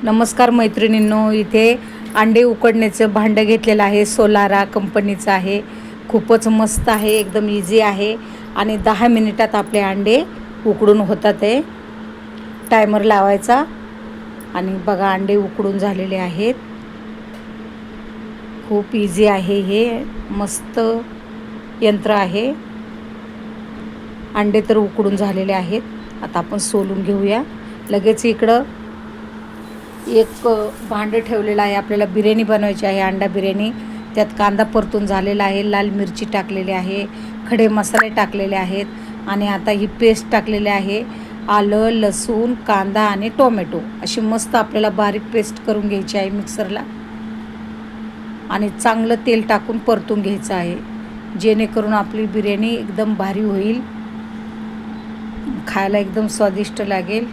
नमस्कार मैत्रिणींनो, इथे अंडे उकडण्याचं भांडं घेतलेलं आहे. सोलारा कंपनीचं आहे. खूपच मस्त आहे, एकदम इझी आहे आणि 10 मिनिटात आपले अंडे उकडून होतात आहे. टायमर लावायचा आणि बघा अंडे उकडून झालेले आहेत. खूप इझी आहे, हे मस्त यंत्र आहे. अंडे तर उकडून झालेले आहेत. आता आपण सोलून घेऊया. लगेच इकडं एक भांडं ठेवलेलं आहे. आपल्याला बिर्याणी बनवायची आहे, अंडा बिर्याणी. त्यात कांदा परतून झालेला आहे, लाल मिरची टाकलेली आहे, खडे मसाले टाकलेले आहेत आणि आता ही पेस्ट टाकलेली आहे. आलं, लसूण, कांदा आणि टोमॅटो अशी मस्त आपल्याला बारीक पेस्ट करून घ्यायची आहे मिक्सरला आणि चांगलं तेल टाकून परतून घ्यायचं आहे, जेणेकरून आपली बिर्याणी एकदम भारी होईल, खायला एकदम स्वादिष्ट लागेल.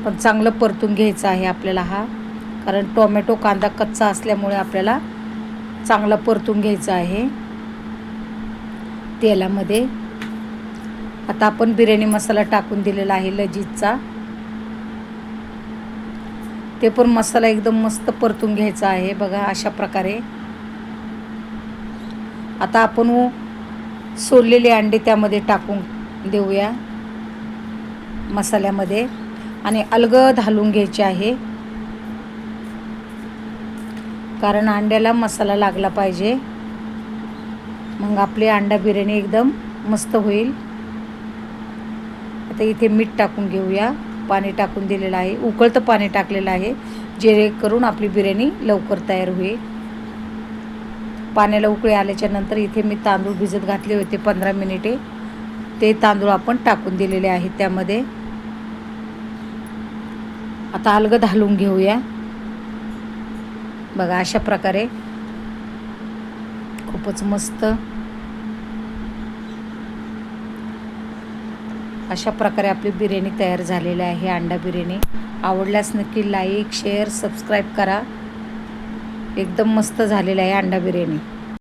पण चांगलं परतून घ्यायचं आहे आपल्याला हा, कारण टोमॅटो कांदा कच्चा असल्यामुळे आपल्याला चांगला परतून घ्यायचा आहे तेलामध्ये. आता आपण बिर्याणी मसाला टाकून दिलेला आहे लजीजचा. ते पण मसाला एकदम मस्त परतून घ्यायचा आहे बघा अशा प्रकारे. आता आपण सोललेले अंडे त्यामध्ये टाकून देऊया मसाल्यामध्ये आणि अलगद हलवून घ्यायचे आहे, कारण अंड्याला मसाला लागला पाहिजे, मग आपली अंडा बिर्याणी एकदम मस्त होईल. आता इथे मीठ टाकून घेऊया. पाणी टाकून दिलेलं आहे, उकळतं पाणी टाकलेलं आहे, जेणेकरून आपली बिर्याणी लवकर तयार होईल. पाण्याला उकळी आल्याच्या नंतर इथे मी तांदूळ भिजत घातले होते 15 मिनिटे. ते तांदूळ आपण टाकून दिलेले आहेत त्यामध्ये. आता अलगद हलवून घेऊया बघा अशा प्रकारे. खूपच मस्त अशा प्रकारे आपली बिर्याणी तयार झालेली आहे, अंडा बिर्याणी. आवडल्यास नक्की लाईक, शेअर, सबस्क्राईब करा. एकदम मस्त झालेली आहे अंडा बिर्याणी.